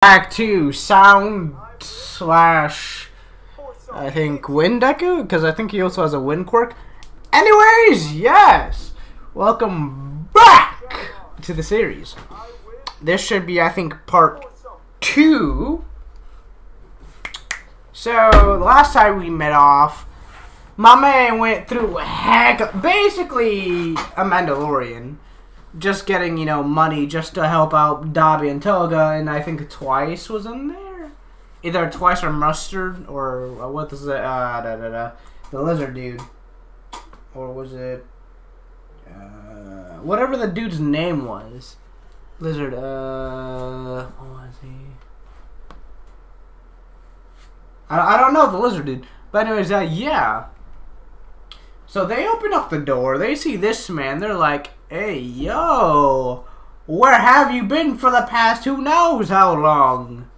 Back to sound slash I think wind deku, because I think he also has a wind quirk. Anyways, yes, welcome back to the series. This should be, I think, part 2. So last time we met off, my man went through basically a Mandalorian. Just getting, money just to help out Dobby and Toga, and I think Twice was in there. Either Twice or Mustard, or what was it? The lizard dude. Or was it... whatever the dude's name was. Lizard, what was he? I don't know the lizard dude. But anyways, yeah. So they open up the door, they see this man, they're like, hey, yo, where have you been for the past who knows how long?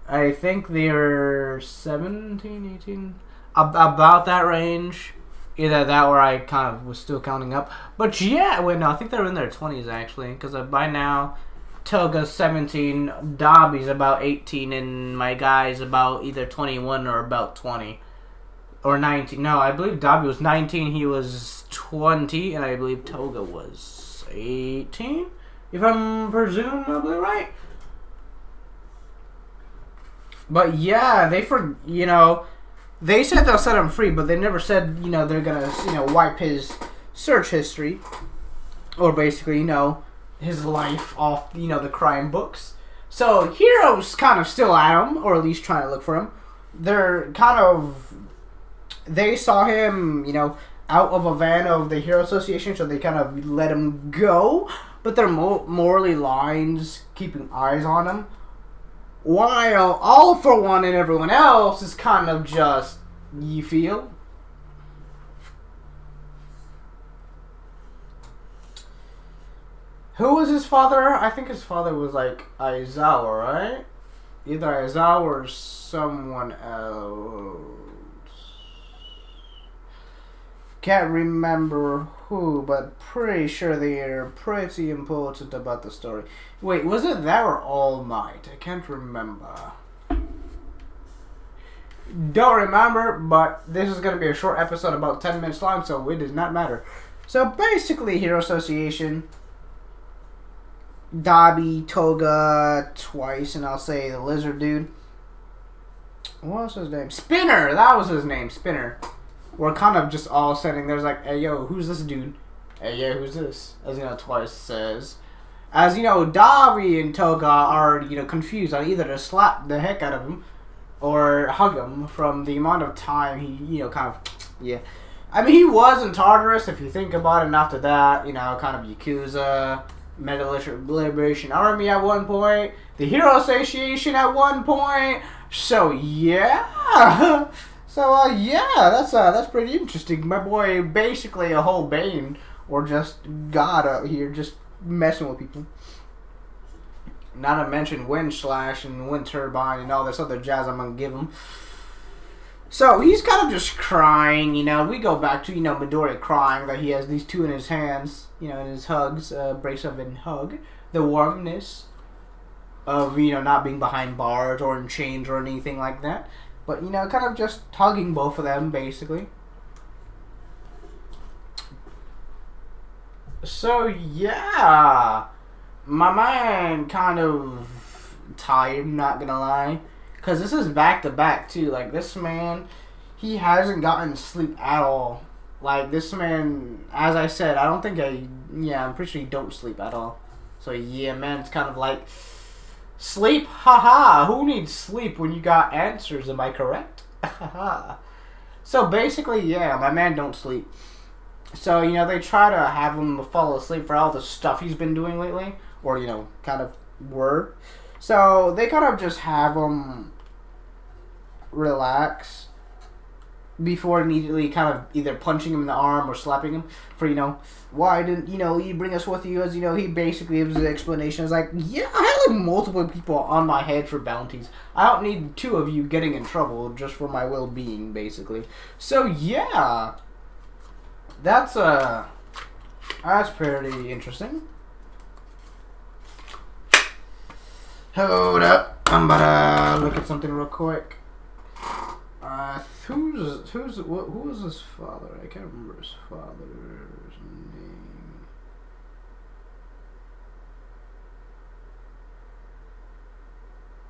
I think they're 17, 18, about that range. Either that or I kind of was still counting up. But yeah, wait, no, I think they're in their 20s actually. Because by now, Toga's 17, Dobby's about 18, and my guy's about either 21 or about 20. Or 19. No, I believe Dobby was 19, he was 20, and I believe Toga was 18, if I'm presumably right. But yeah, they said they'll set him free, but they never said, they're gonna, wipe his search history, or basically, his life off, the crime books. So Hero's kind of still at him, or at least trying to look for him. They're kind of... They saw him, out of a van of the Hero Association, so they kind of let him go. But they're morally lines, keeping eyes on him. While All For One and everyone else is kind of just, you feel? Who was his father? I think his father was like Aizawa, right? Either Aizawa or someone else. Can't remember who, but pretty sure they are pretty important about the story. Wait, was it that or All Might? I can't remember. Don't remember, but this is going to be a short episode, about 10 minutes long, so it does not matter. So basically, Hero Association, Dobby, Toga, Twice, and I'll say the lizard dude. What was his name? Spinner! That was his name, Spinner. We're kind of just all sitting there, like, hey, yo, who's this dude? Hey, yo, who's this? As, Twice says. As, Dobby and Toga are, confused on either to slap the heck out of him or hug him from the amount of time he, kind of, yeah. I mean, he was in Tartarus, if you think about it, and after that, kind of Yakuza, Meta Liberation Army at one point, the Hero Association at one point, so, yeah. So, yeah, that's pretty interesting. My boy, basically a whole Bane, or just God out here, just messing with people. Not to mention Wind Slash and Wind Turbine and all this other jazz I'm going to give him. So, he's kind of just crying, We go back to, Midori crying that he has these two in his hands, in his hugs, brace of and hug. The warmness of, not being behind bars or in chains or anything like that. But, kind of just hugging both of them, basically. So, yeah. My man kind of tired, not gonna lie. Because this is back-to-back, too. Like, this man, he hasn't gotten sleep at all. Like, this man, as I said, I don't think I'm pretty sure he don't sleep at all. So, yeah, man, it's kind of like... Sleep? Haha. Who needs sleep when you got answers? Am I correct? Haha. So basically, yeah, my man don't sleep. So, they try to have him fall asleep for all the stuff he's been doing lately. Or, kind of word. So they kind of just have him relax before immediately kind of either punching him in the arm or slapping him for, why didn't, you bring us with you? As, he basically gives the explanation. It's like, yeah, I had like multiple people on my head for bounties. I don't need two of you getting in trouble just for my well-being, basically. So, yeah. That's pretty interesting. Hold up. I'm about to look at something real quick. Who was his father? I can't remember his father's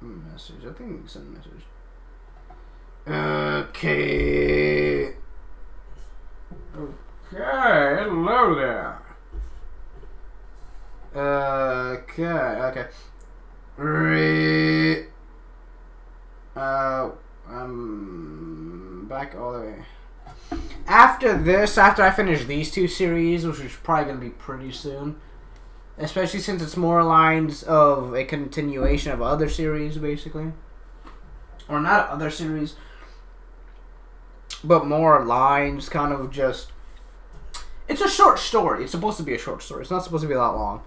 name. Message. I think he sent a message. Okay. Okay. Hello there. Okay. I'm back all the way. After I finish these two series, which is probably going to be pretty soon, especially since it's more lines of a continuation of other series, basically. Or not other series, but more lines, kind of just... It's a short story. It's supposed to be a short story. It's not supposed to be that long.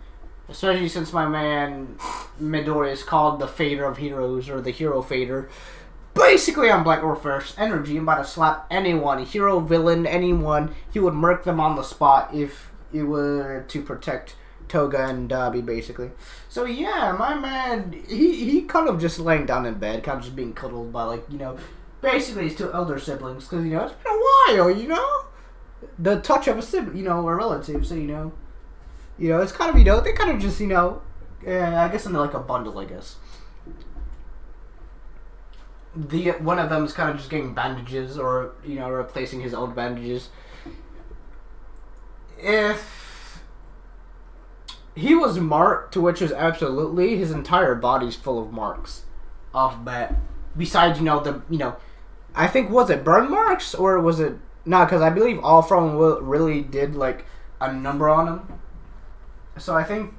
Especially since my man Midori is called the Fader of Heroes, or the Hero Fader. Basically, on Black Warfare's energy, I'm about to slap anyone, hero, villain, anyone. He would murk them on the spot if it were to protect Toga and Dabi, basically. So yeah, my man, he kind of just laying down in bed, kind of just being cuddled by, like, you know, basically his two elder siblings, because, you know, it's been a while, you know? The touch of a sibling, you know, a relative, so, you know, it's kind of, you know, they kind of just, you know, I guess in like a bundle, I guess. One of them is kind of just getting bandages, or, you know, replacing his own bandages. If he was marked, to which is absolutely, his entire body's full of marks off bat. Besides, you know, I think, was it burn marks, or was it, no, because I believe all from them really did, like, a number on him. So I think,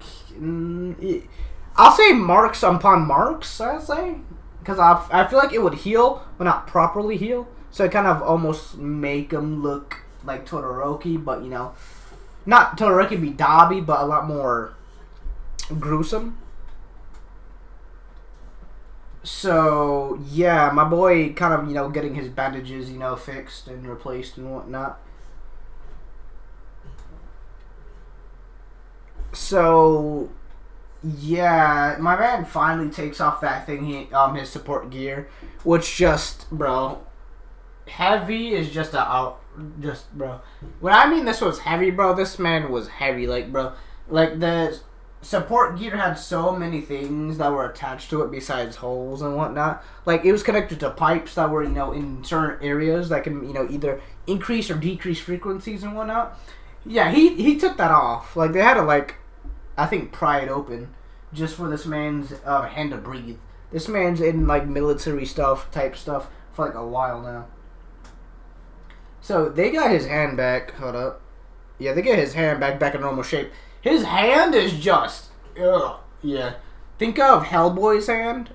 I'll say marks upon marks, I'll say. Because I feel like it would heal, but not properly heal. So it kind of almost make him look like Todoroki, but, you know, not Todoroki be Dabi, but a lot more gruesome. So, yeah, my boy kind of, you know, getting his bandages, you know, fixed and replaced and whatnot. So... yeah, my man finally takes off that thing, his support gear, which just, bro, heavy is just bro. When I mean this was heavy, bro, this man was heavy, like, bro, like, the support gear had so many things that were attached to it besides holes and whatnot. Like, it was connected to pipes that were, you know, in certain areas that can, you know, either increase or decrease frequencies and whatnot. Yeah, he took that off. Like, they had to, like, I think, pry it open just for this man's hand to breathe. This man's in, like, military type stuff for, like, a while now. So, they got his hand back. Hold up. Yeah, they get his hand back in normal shape. His hand is just... ugh. Yeah. Think of Hellboy's hand.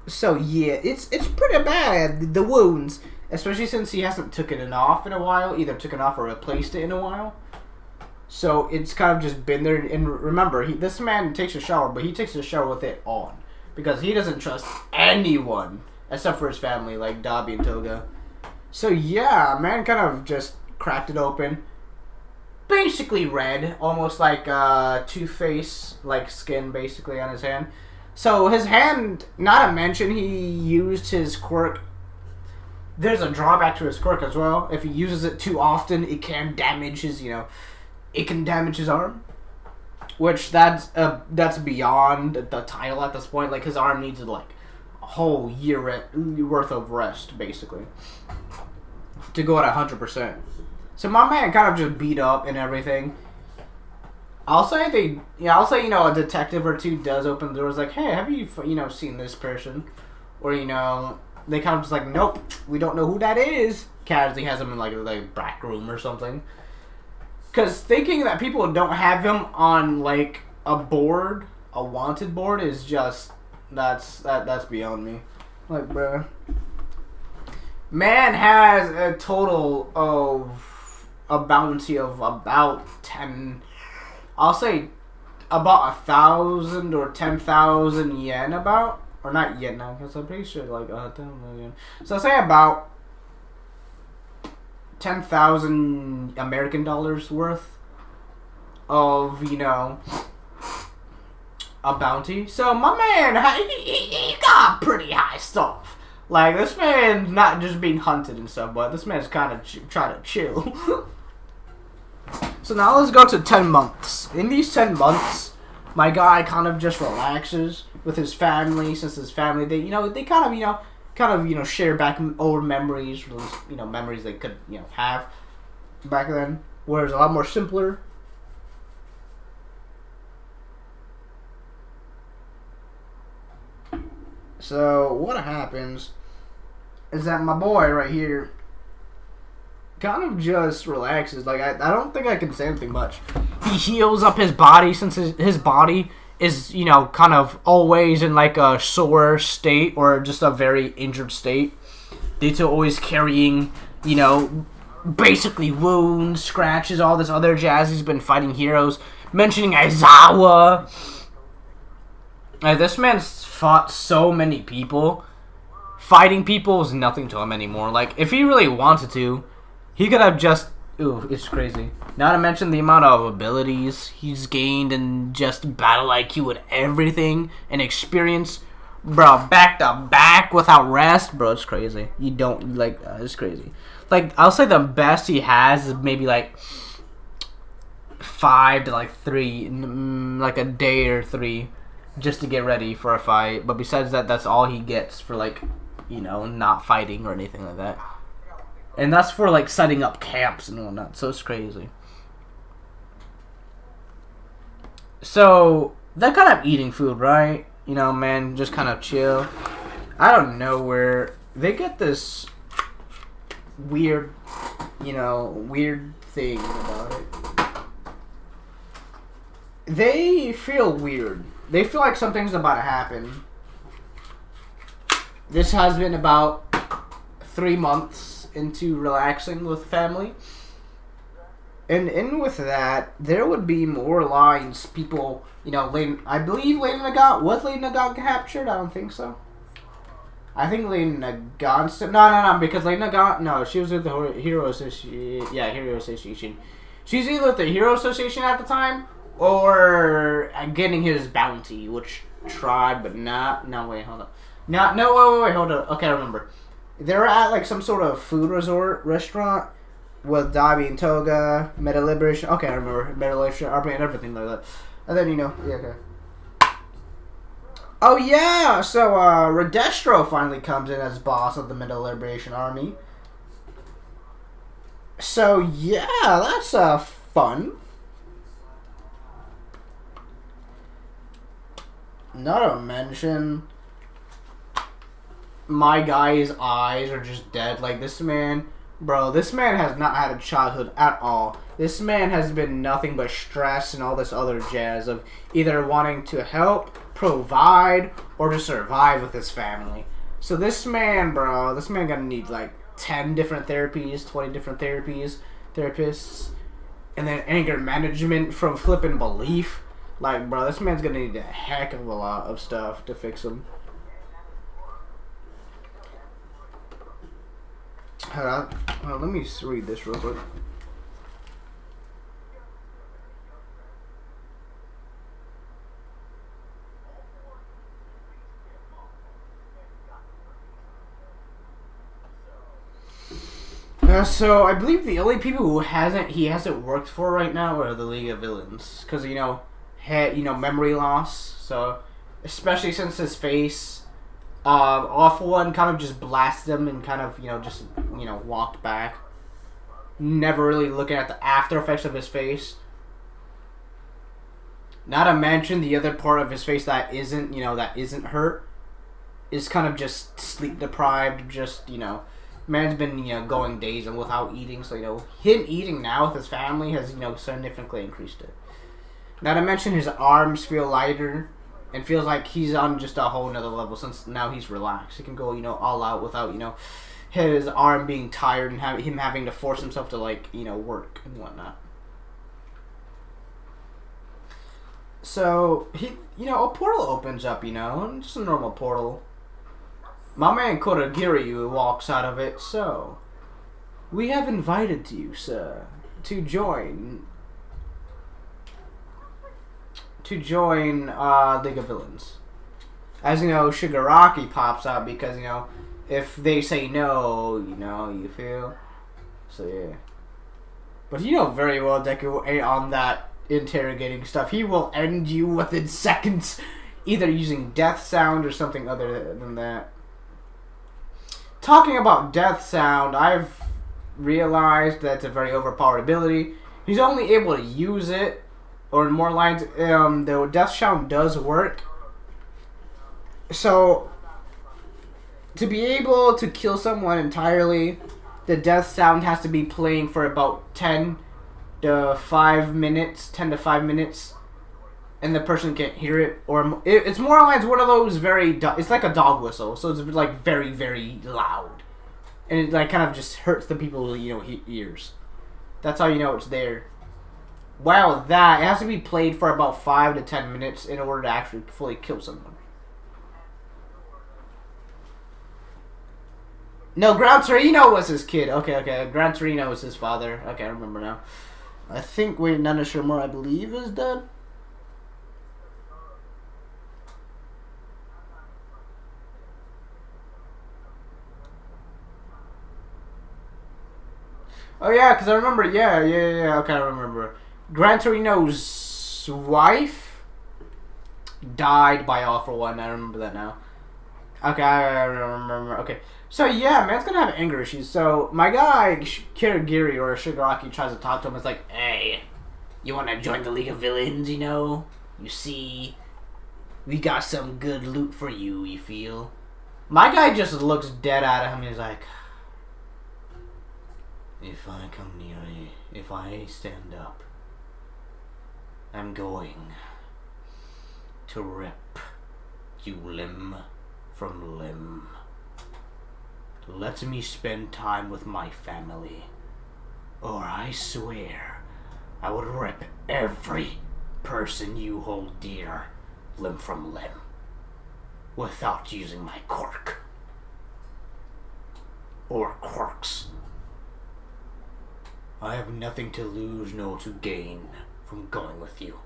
So, yeah, it's pretty bad, the wounds. Especially since he hasn't taken it off in a while. Either took it off or replaced it in a while. So it's kind of just been there. And remember, this man takes a shower, but he takes a shower with it on. Because he doesn't trust anyone except for his family, like Dabi and Toga. So yeah, man kind of just cracked it open. Basically red, almost like Two-Face, like skin basically on his hand. So his hand, not to mention he used his quirk. There's a drawback to his quirk as well. If he uses it too often, it can damage his, you know... it can damage his arm, which that's beyond the title at this point. Like, his arm needs like a whole year worth of rest, basically, to go at 100%. So my man kind of just beat up and everything. I'll say you know, a detective or two does open the doors, like, hey, have you seen this person, or, you know, they kind of just like, nope, we don't know who that is. Casually has him in like a back room or something. Because thinking that people don't have him on, like, a board, a wanted board, is just, that's beyond me. Like, bruh. Man has a total of a bounty of about 10, I'll say about 1,000 or 10,000 yen about. Or not yen now, because I'm pretty sure, like, 10,000 yen. So I'll say about 10,000 American dollars worth of, you know, a bounty. So my man, he got pretty high stuff. Like, this man's not just being hunted and stuff, but this man's kind of trying to chill. So now let's go to 10 months. In these 10 months, my guy kind of just relaxes with his family, since his family, they kind of share back old memories, memories they could, have back then, where it's a lot more simpler. So what happens is that my boy right here kind of just relaxes. Like, I don't think I can say anything much. He heals up his body, since his body is, kind of always in like a sore state or just a very injured state due to always carrying, basically wounds, scratches, all this other jazz. He's been fighting heroes, mentioning Aizawa. This man's fought so many people. Fighting people is nothing to him anymore. Like, if he really wanted to, he could have just... Ooh, it's crazy. Not to mention the amount of abilities he's gained and just battle IQ and everything and experience. Bro, back to back without rest. Bro, it's crazy. You don't... Like, it's crazy. Like, I'll say the best he has is maybe, like, 5 to, like, 3... Like, a day or 3... just to get ready for a fight. But besides that, that's all he gets for, like, not fighting or anything like that. And that's for, like, setting up camps and whatnot. So it's crazy. So, they're kind of eating food, right? Man, just kind of chill. I don't know where they get this weird, weird thing about it. They feel weird. They feel like something's about to happen. This has been about 3 months into relaxing with family. And in with that, there would be more lines. People, I believe Lady Nagat, was Lady Nagat captured? I don't think so. I think Lady Nagat, no, because Lady Nagat, no, she was with the Hero Association. Yeah, Hero Association. She's either with the Hero Association at the time, or getting his bounty, which tried, but not. No, wait, hold up. Wait, hold up. Okay, I remember. They were at like some sort of food restaurant with Dabi and Toga, Meta Liberation. Okay, I remember Meta Liberation Army and everything like that. And then yeah, okay. Oh yeah, so Redestro finally comes in as boss of the Meta Liberation Army. So yeah, that's fun. Not to mention, my guy's eyes are just dead. Like, this man, bro, this man has not had a childhood at all. This man has been nothing but stress and all this other jazz of either wanting to help, provide, or to survive with his family. So this man, bro, gonna need like 10 different therapies, 20 different therapists, and then anger management from flipping belief. Like, bro, this man's gonna need a heck of a lot of stuff to fix him. Hold on. Let me read this real quick. So I believe the only people who he hasn't worked for right now are the League of Villains, because memory loss. So especially since his face, Awful One kind of just blasted him and kind of just walked back, never really looking at the after effects of his face. Not to mention the other part of his face that isn't hurt is kind of just sleep deprived. Just man's been going days and without eating. So him eating now with his family has significantly increased it. Not to mention his arms feel lighter and feels like he's on just a whole nother level since now he's relaxed. He can go all out without his arm being tired and him having to force himself to work and whatnot. So he a portal opens up, just a normal portal. My man Korogiryu walks out of it. So we have invited you, sir, to join to join League of Villains. As you know, Shigaraki pops out because, you know, if they say no, you know, you feel. So, yeah. But you know very well Deku ain't on that interrogating stuff. He will end you within seconds, either using death sound or something other than that. Talking about death sound, I've realized that it's a very overpowered ability. He's only able to use it, or in more lines, the death sound does work. So, to be able to kill someone entirely, the death sound has to be playing for about 10 to 5 minutes, and the person can't hear it. Or it's more like one of those it's like a dog whistle, so it's like very, very loud. And it like kind of just hurts the people's, you know, ears. That's how you know it's there. Wow, it has to be played for about 5 to 10 minutes in order to actually fully kill someone. No, Gran Torino was his kid. Okay. Gran Torino was his father. Okay, I remember now. I think Nana Shimura, I believe, is dead. Oh, yeah, because I remember, yeah, okay, I remember. Gran Torino's wife died by All For One, I remember that now. Okay, I remember, okay. So, yeah, man's gonna have anger issues. So, my guy, Kirigiri, or Shigaraki, tries to talk to him. It's like, hey, you wanna join the League of Villains, you know? You see, we got some good loot for you, you feel? My guy just looks dead at him and he's like, if I come near you, if I stand up, I'm going to rip you limb from limb. Let me spend time with my family, or I swear I would rip every person you hold dear limb from limb without using my quirk. Or quirks. I have nothing to lose nor to gain from going with you.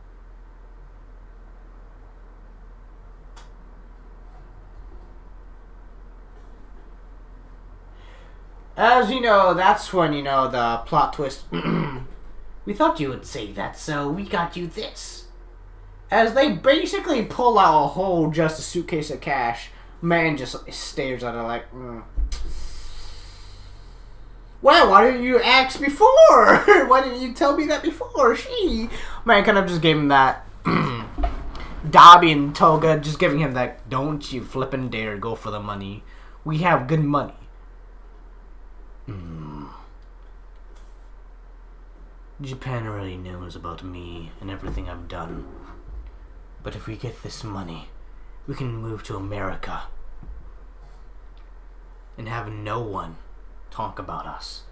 As you know, that's when, you know, the plot twist. We thought you would say that, so we got you this. As they basically pull out a whole just a suitcase of cash, man just stares at her like, Well, why didn't you ask before? Why didn't you tell me that before? Man kind of just gave him that. Dobby and Toga just giving him that, don't you flippin' dare go for the money. We have good money. Japan already knows about me and everything I've done. But if we get this money, we can move to America and have no one talk about us.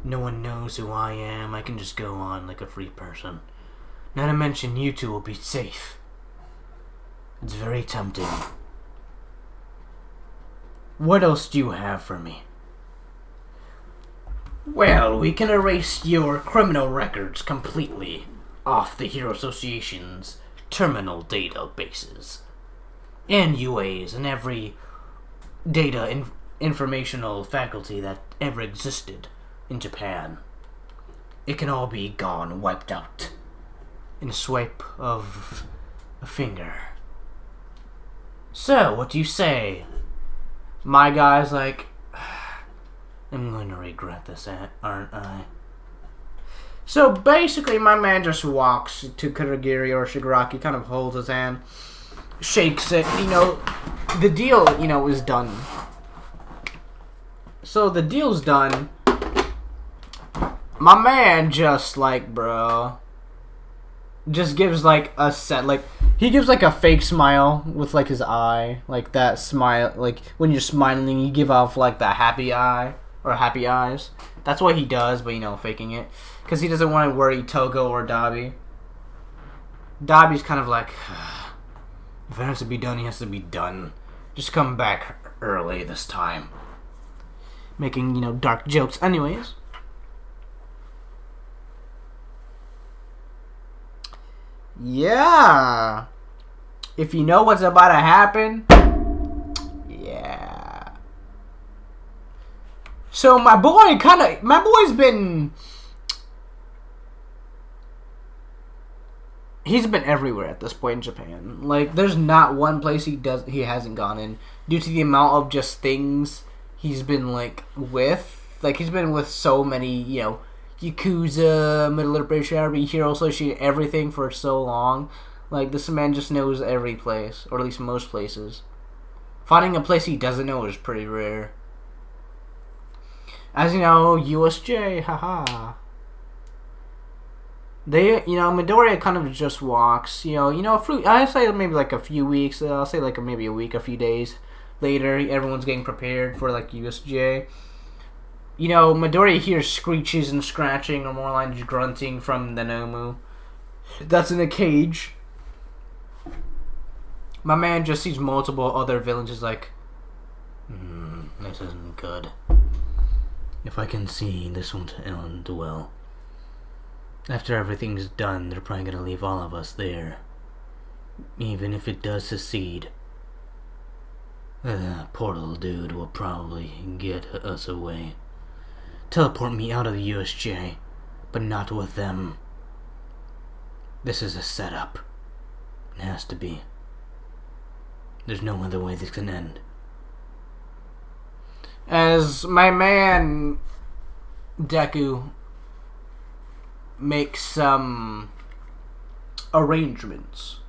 No one knows who I am. I can just go on like a free person. Not to mention you two will be safe. It's very tempting. What else do you have for me? Well, we can erase your criminal records completely off the Hero Association's terminal databases and UAs and every data informational faculty that ever existed in Japan. It can all be gone, wiped out in a swipe of a finger. So, what do you say? My guy's like, I'm going to regret this, aren't I? So basically, my man just walks to Kurogiri or Shigaraki, kind of holds his hand, shakes it. You know, the deal, you know, is done. So the deal's done. My man just like, bro, just gives like a set, like he gives like a fake smile with like his eye, like that smile, like when you're smiling, you give off like the happy eye. Or happy eyes. That's what he does, but you know, faking it. Because he doesn't want to worry Togo or Dobby. Dobby's kind of like, if it has to be done, he has to be done. Just come back early this time. Making, you know, dark jokes. Anyways. Yeah. If you know what's about to happen, yeah. So my boy's been, he's been everywhere at this point in Japan. Like, there's not one place he hasn't gone in due to the amount of just things he's been like with. Like, he's been with so many, you know, Yakuza, Middle Liberation Army, Hero Association, everything for so long. Like, this man just knows every place, or at least most places. Finding a place he doesn't know is pretty rare. As you know, USJ, haha. They, you know, Midoriya kind of just walks, I say maybe like a few weeks, I'll say like maybe a week, a few days later, everyone's getting prepared for like USJ. You know, Midoriya hears screeches and scratching, or more like grunting from the Nomu. That's in a cage. My man just sees multiple other villains, is like, this isn't good. If I can see, this won't end well. After everything's done, they're probably gonna leave all of us there. Even if it does succeed, poor little dude will probably get us away. Teleport me out of the USJ, but not with them. This is a setup. It has to be. There's no other way this can end. As my man Deku makes some arrangements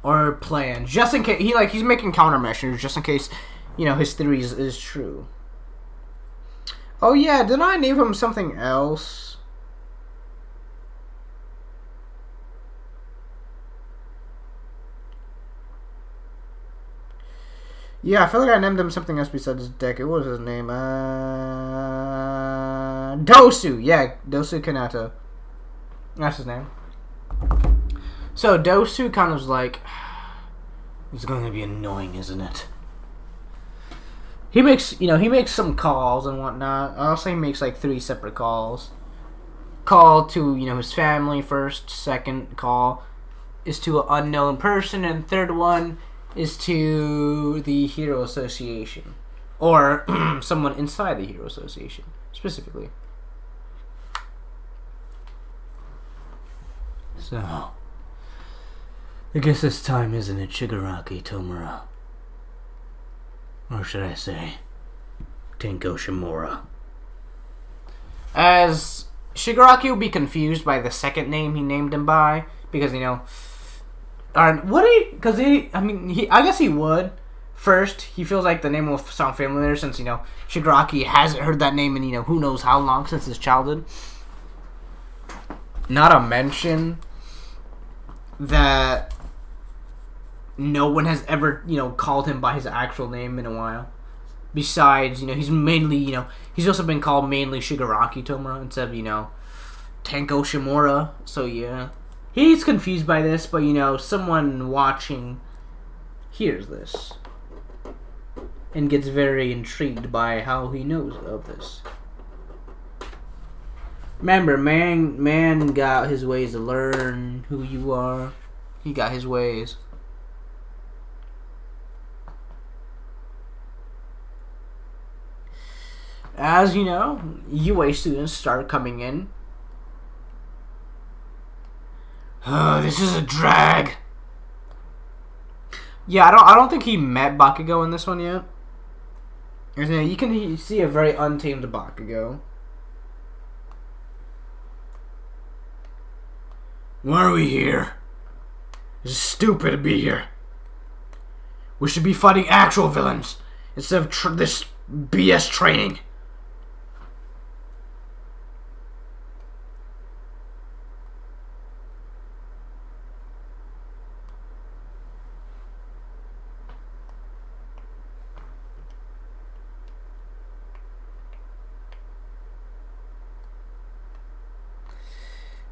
or plans, just in case he's making countermeasures, just in case, his theories is true. Oh yeah, didn't I name him something else? Yeah, I feel like I named him something else besides Deku. What was his name? Dosu. Yeah, Dosu Kanata. That's his name. So Dosu kind of was like, it's going to be annoying, isn't it? He makes some calls and whatnot. I'll say he makes like 3 separate calls. Call to, his family first. Second call is to an unknown person. And third one is to the Hero Association. Or someone inside the Hero Association, specifically. So, I guess it's time, isn't it, Shigaraki Tomura? Or should I say, Tenko Shimura? As Shigaraki will be confused by the second name he named him by, because, I guess he would. First, he feels like the name will sound familiar since, Shigaraki hasn't heard that name in, who knows how long, since his childhood. Not to mention that no one has ever, called him by his actual name in a while. Besides, he's mainly, he's also been called mainly Shigaraki Tomura instead of, Tenko Shimura. So, yeah. He's confused by this, but, someone watching hears this and gets very intrigued by how he knows of this. Remember, man got his ways to learn who you are. He got his ways. As you know, UA students start coming in. This is a drag. Yeah, I don't think he met Bakugo in this one yet. You can see a very untamed Bakugo. Why are we here? It's stupid to be here. We should be fighting actual villains instead of this BS training.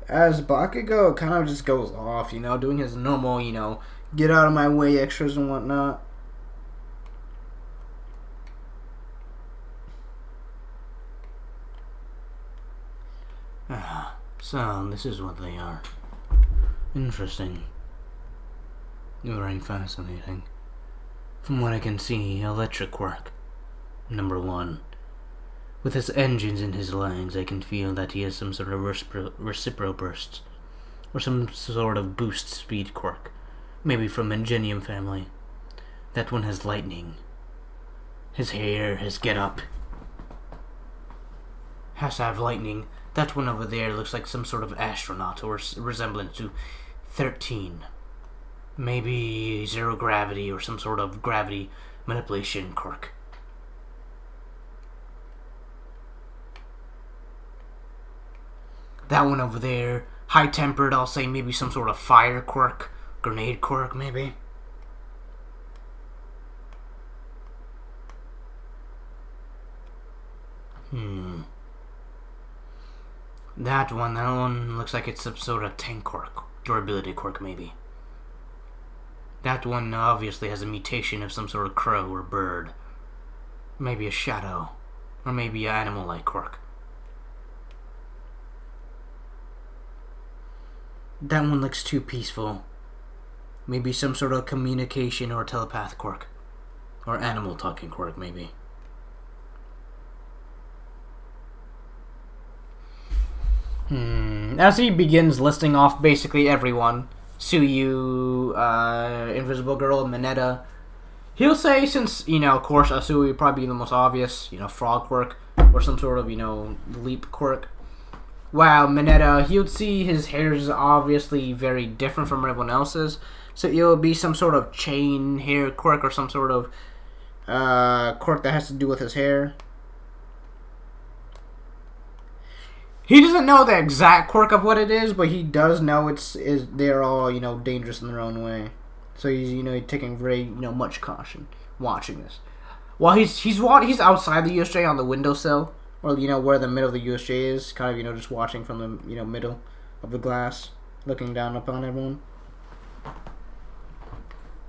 As Bakugo kind of just goes off, doing his normal, get out of my way extras and whatnot. So, this is what they are. Interesting. Very fascinating. From what I can see, electric quirk. Number 1. With his engines in his legs, I can feel that he has some sort of reciprocal bursts, or some sort of boost speed quirk. Maybe from Ingenium family. That one has lightning. His hair, his get-up, has to have lightning. That one over there looks like some sort of astronaut, or resemblance to 13. Maybe zero gravity, or some sort of gravity manipulation quirk. That one over there, high-tempered, I'll say maybe some sort of fire quirk, grenade quirk, maybe. That one looks like it's some sort of tank quirk, durability quirk, maybe. That one obviously has a mutation of some sort of crow or bird. Maybe a shadow, or maybe an animal-like quirk. That one looks too peaceful. Maybe some sort of communication or telepath quirk. Or animal talking quirk, maybe. As he begins listing off basically everyone, Suyu, Invisible Girl, Mineta, he'll say, since, of course, Suyu would probably be the most obvious, frog quirk, or some sort of, leap quirk. Wow, Mineta, he would see his hair is obviously very different from everyone else's. So it would be some sort of chain hair quirk or some sort of quirk that has to do with his hair. He doesn't know the exact quirk of what it is, but he does know they're all, dangerous in their own way. So he's, taking very, much caution watching this. While he's outside the USJ on the windowsill. Or, where the middle of the USJ is. Kind of, just watching from the, middle of the glass. Looking down upon everyone.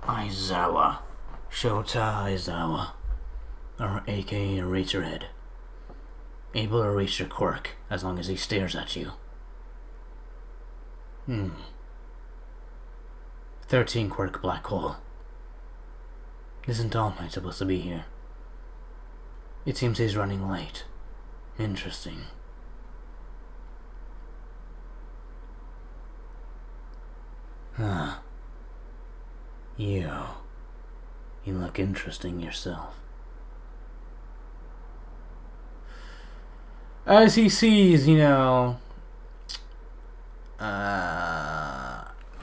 Aizawa. Shota Aizawa. Or a.k.a. Eraserhead. Able to erase your quirk as long as he stares at you. 13 quirk black hole. Isn't All Might supposed to be here? It seems he's running late. Interesting. You look interesting yourself. As he sees, the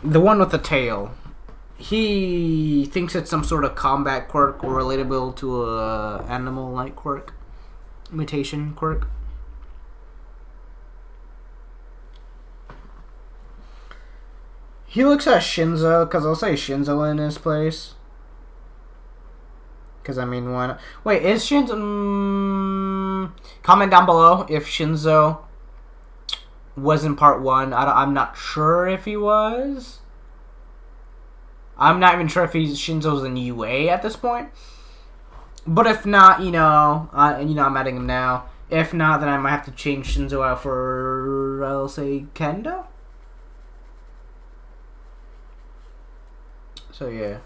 one with the tail, he thinks it's some sort of combat quirk or relatable to a animal-like quirk. Mutation quirk. He looks at Shinzo, because I'll say Shinzo in his place. Because, why not? Wait, is Shinzo... comment down below if Shinzo was in part 1. I'm not sure if he was. I'm not even sure if Shinzo's in UA at this point. But if not, I'm adding him now. If not, then I might have to change Shinzo out for, I'll say, Kendo? So, yeah.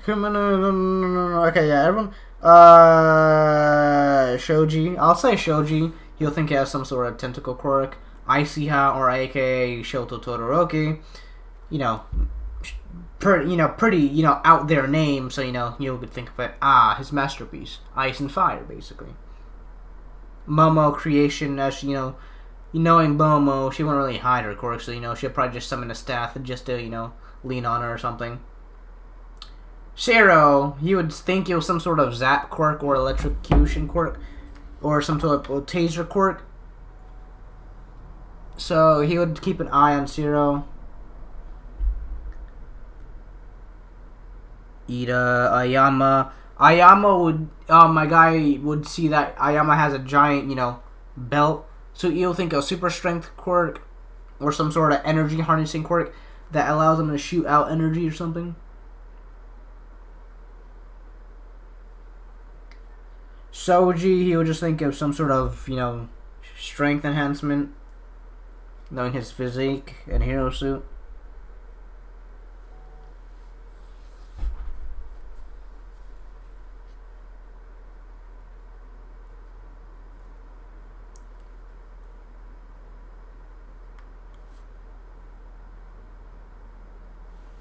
Okay, yeah, everyone. Shoji. I'll say Shoji. He'll think he has some sort of tentacle quirk. Icyha, or aka Shoto Todoroki. Pretty, out there name, so, you could think of it, his masterpiece. Ice and fire, basically. Momo creation, as, knowing Momo, she wouldn't really hide her quirk, so, she'll probably just summon a staff and just to, lean on her or something. Shiro, you would think it was some sort of zap quirk or electrocution quirk. Or some sort of taser quirk. So he would keep an eye on Shiro. Ida, Ayama. Ayama would, my guy would see that Ayama has a giant, belt. So you'll think a super strength quirk. Or some sort of energy harnessing quirk that allows him to shoot out energy or something. Soji, he would just think of some sort of, strength enhancement, knowing his physique and hero suit.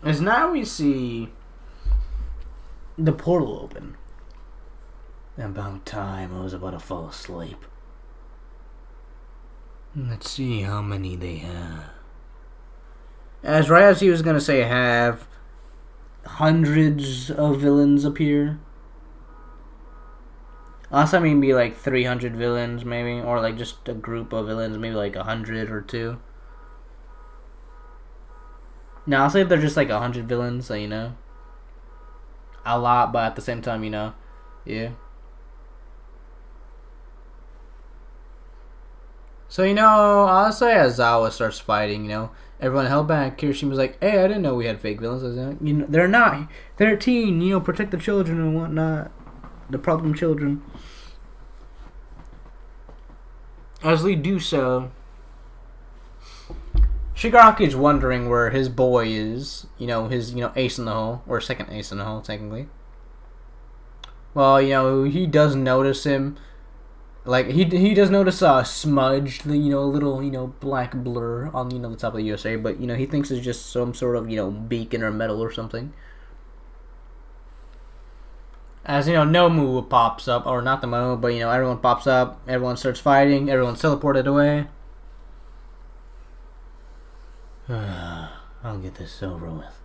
As now we see the portal open. About time, I was about to fall asleep. Let's see how many they have. As right as he was gonna say have, hundreds of villains appear. Last time it'd be like 300 villains maybe, or like just a group of villains, maybe like 100 or 2. Now I'll say they're just like 100 villains, so a lot, but at the same time, yeah. So, I'll say as Zawa starts fighting, everyone held back. Kirishima's like, hey, I didn't know we had fake villains. They're not. They're a teen, protect the children and whatnot. The problem children. As they do so, Shigaraki's wondering where his boy is. His, ace in the hole. Or second ace in the hole, technically. Well, he does notice him. Like, he does notice a smudge, little, black blur on, the top of the USA. But, he thinks it's just some sort of, beacon or metal or something. As, Nomu pops up. Or not the Nomu, but, everyone pops up. Everyone starts fighting. Everyone's teleported away. I'll get this over with.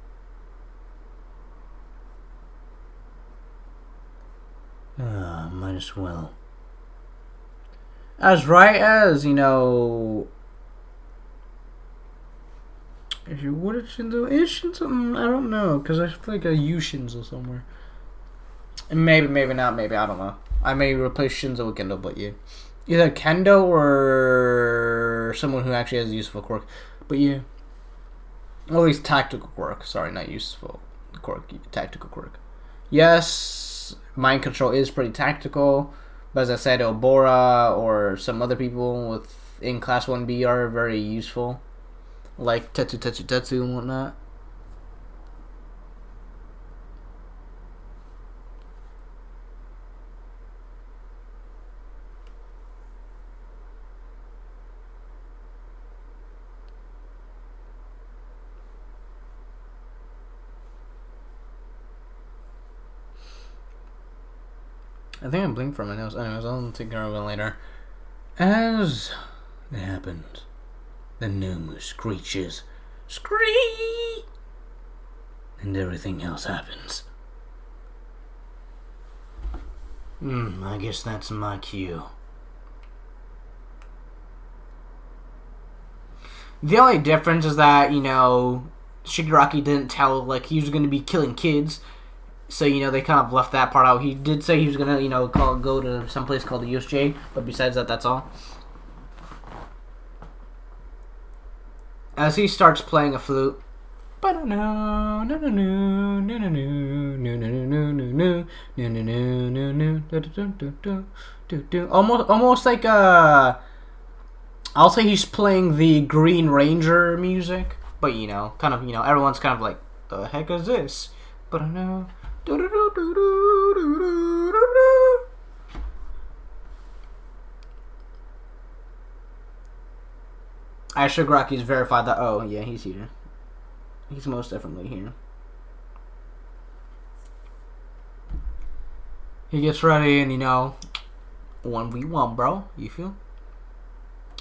Might as well. As right as, what is Shinzo? Is Shinzo? I don't know, because I feel like I use Shinzo somewhere. Maybe not, maybe, I don't know. I may replace Shinzo with Kendo, but yeah. Either Kendo or someone who actually has a useful quirk. But yeah. Or at least tactical quirk. Sorry, not useful quirk. Tactical quirk. Yes, mind control is pretty tactical. But as I said, Obora or some other people in Class 1B are very useful. Like Tetsu and whatnot. I think I blinked for my nose. Anyways, I'll take care of it later. As it happens, the Nomu screeches. Screech! And everything else happens. I guess that's my cue. The only difference is that, Shigaraki didn't tell, like, he was going to be killing kids. So, they kind of left that part out. He did say he was going to, go to some place called the USJ. But besides that, that's all. As he starts playing a flute. Almost like I'll say he's playing the Green Ranger music. But, kind of, everyone's kind of like, the heck is this? But I know. Shigaraki's verified that. Oh, yeah, he's here. He's most definitely here. He gets ready and, 1v1, bro. You feel?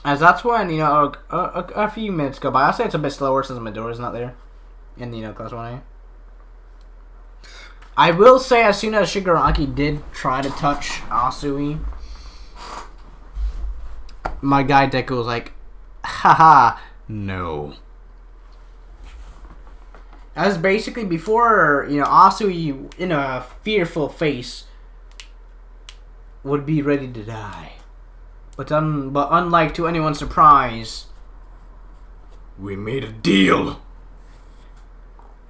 As that's when, a few minutes go by. I'll say it's a bit slower since Midoriya's not there. In, Class 1A. I will say, as soon as Shigaraki did try to touch Asui, my guy Deku was like, haha, no. As basically before, Asui, in a fearful face, would be ready to die. But unlike to anyone's surprise, we made a deal.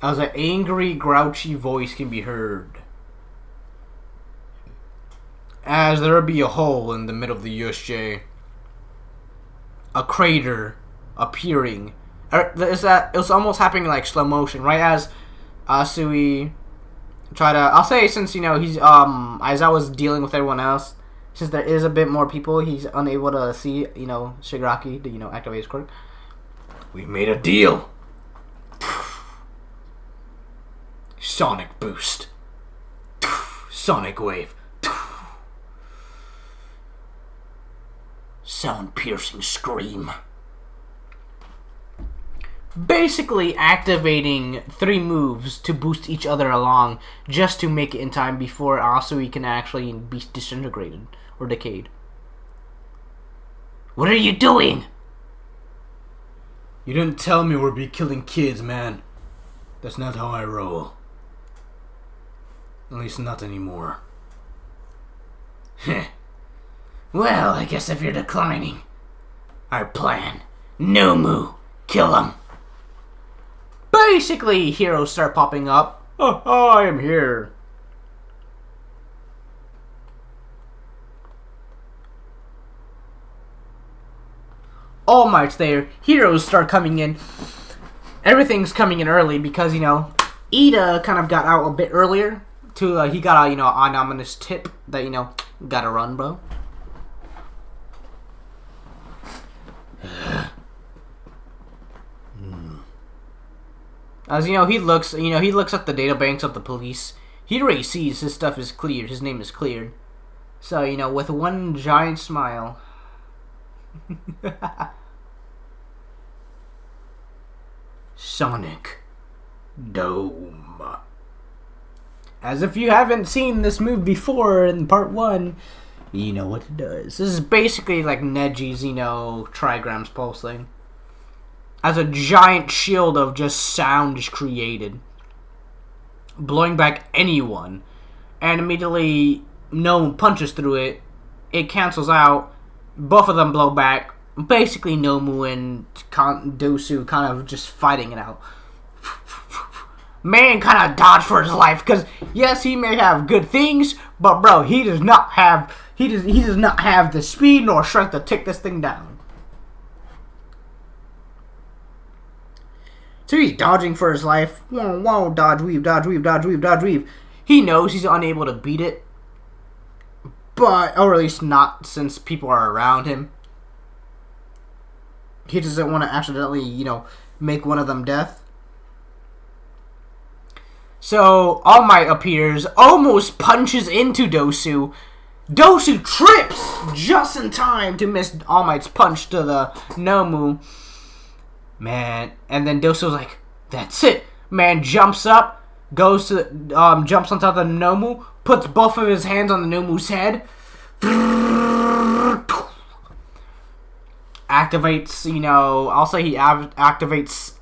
As an angry, grouchy voice can be heard. as there be a hole in the middle of the USJ, a crater appearing. Is that it was almost happening like slow motion, right as Asui try to. I'll say since he's Aizawa was dealing with everyone else, since there is a bit more people, he's unable to see Shigaraki to activate his quirk. We made a deal. Sonic boost. Sonic wave. Sound-piercing scream. Basically activating 3 moves to boost each other along just to make it in time before Asui can actually be disintegrated or decayed. What are you doing? You didn't tell me we'd be killing kids, man. That's not how I roll. At least not anymore. Heh. Well, I guess if you're declining. Our plan. Nomu. Kill him. Basically, heroes start popping up. Oh, I am here. All Might's there. Heroes start coming in. Everything's coming in early because, Ida kind of got out a bit earlier. He got a, an ominous tip that, gotta run, bro. As he looks at the databanks of the police. He already sees his stuff is cleared. His name is cleared. So, with one giant smile. Sonic Dome. As if you haven't seen this move before in part 1, you know what it does. This is basically like Neji's, trigrams pulsing. As a giant shield of just sound is created, blowing back anyone, and immediately no one punches through it. It cancels out. Both of them blow back. Basically, Nomu and Dosu kind of just fighting it out. Man kind of dodged for his life because yes, he may have good things, but bro, he does not have the speed nor strength to take this thing down. So he's dodging for his life. Whoa, dodge, weave, dodge, weave, dodge, weave, dodge, weave. He knows he's unable to beat it, or at least not since people are around him. He doesn't want to accidentally, make one of them death. So, All Might appears, almost punches into Dosu. Dosu trips just in time to miss All Might's punch to the Nomu. Man, and then Dosu's like, that's it. Man jumps up, jumps on top of the Nomu, puts both of his hands on the Nomu's head. Activates, I'll say he activates,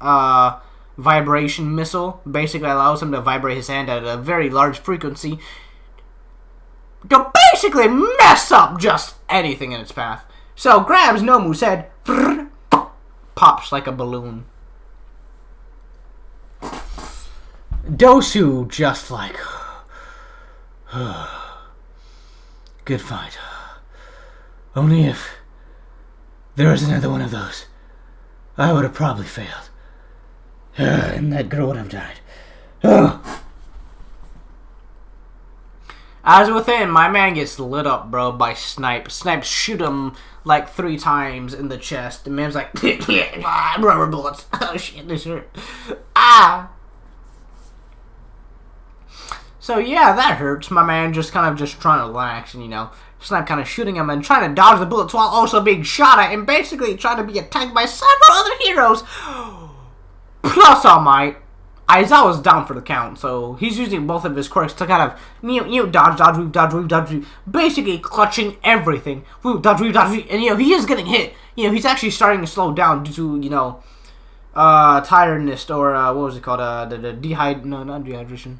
vibration missile. Basically allows him to vibrate his hand at a very large frequency to basically mess up just anything in its path. So grabs Nomu's head, pops like a balloon. Dosu just like, good fight. Only if there was another one of those, I would have probably failed. And that girl would have died. As within, my man gets lit up, bro, by Snipe. Snipe shoot him like 3 times in the chest. The man's like, rubber bullets. Oh shit, this hurt. So yeah, that hurts. My man just kind of trying to relax and, Snipe kind of shooting him and trying to dodge the bullets while also being shot at and basically trying to be attacked by several other heroes. Plus All Might. Aizawa's down for the count, so he's using both of his quirks to kind of dodge, dodge, weave, dodge, weave, dodge, weave, basically clutching everything. Weave, dodge, weave, dodge, weave, and he is getting hit. He's actually starting to slow down due to tiredness or what was it called? Not dehydration,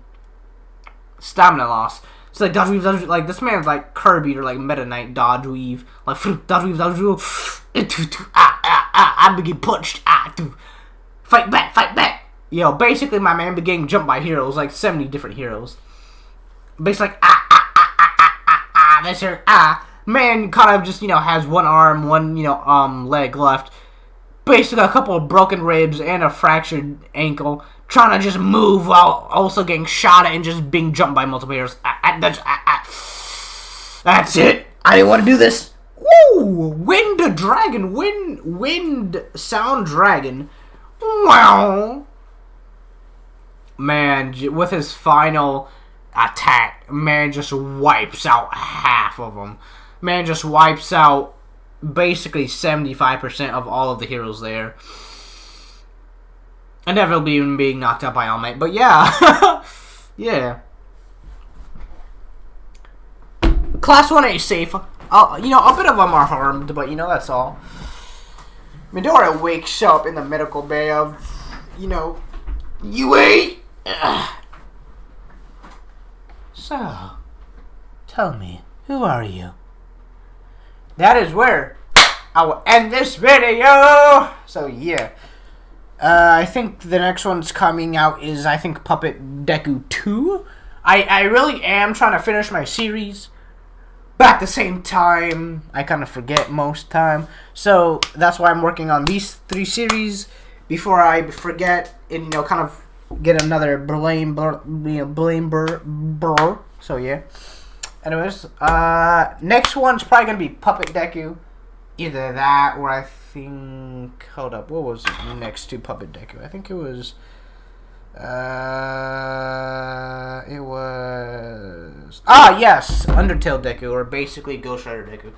stamina loss. So like dodge, weave, like this man's like Kirby or like Meta Knight dodge, weave, like dodge, weave, dodge, weave. I begin punched. Fight back, fight back. Basically my man been getting jumped by heroes, like 70 different heroes. Basically like, Man kind of just, has one arm, one, leg left. Basically a couple of broken ribs and a fractured ankle. Trying to just move while also getting shot at and just being jumped by multiple players. That's it. I didn't want to do this. Woo! Wind dragon. Wind sound dragon. Wow. Man, with his final attack, man just wipes out half of them. Man just wipes out basically 75% of all of the heroes there. And never even being knocked out by All Might. But yeah. Yeah. Class 1A safe. A bit of them are harmed, but that's all. Midoriya wakes up in the medical bay of, you ate. So, tell me, who are you? That is where I will end this video. So yeah, I think the next one's coming out is Puppet Deku 2. I really am trying to finish my series, but at the same time, I kind of forget most time. So that's why I'm working on these 3 series before I forget and kind of get another blame. So yeah. Anyways, next one's probably gonna be Puppet Deku. Either that or I think. Hold up, what was next to Puppet Deku? I think it was. Yes, Undertale Deku, or basically Ghost Rider Deku.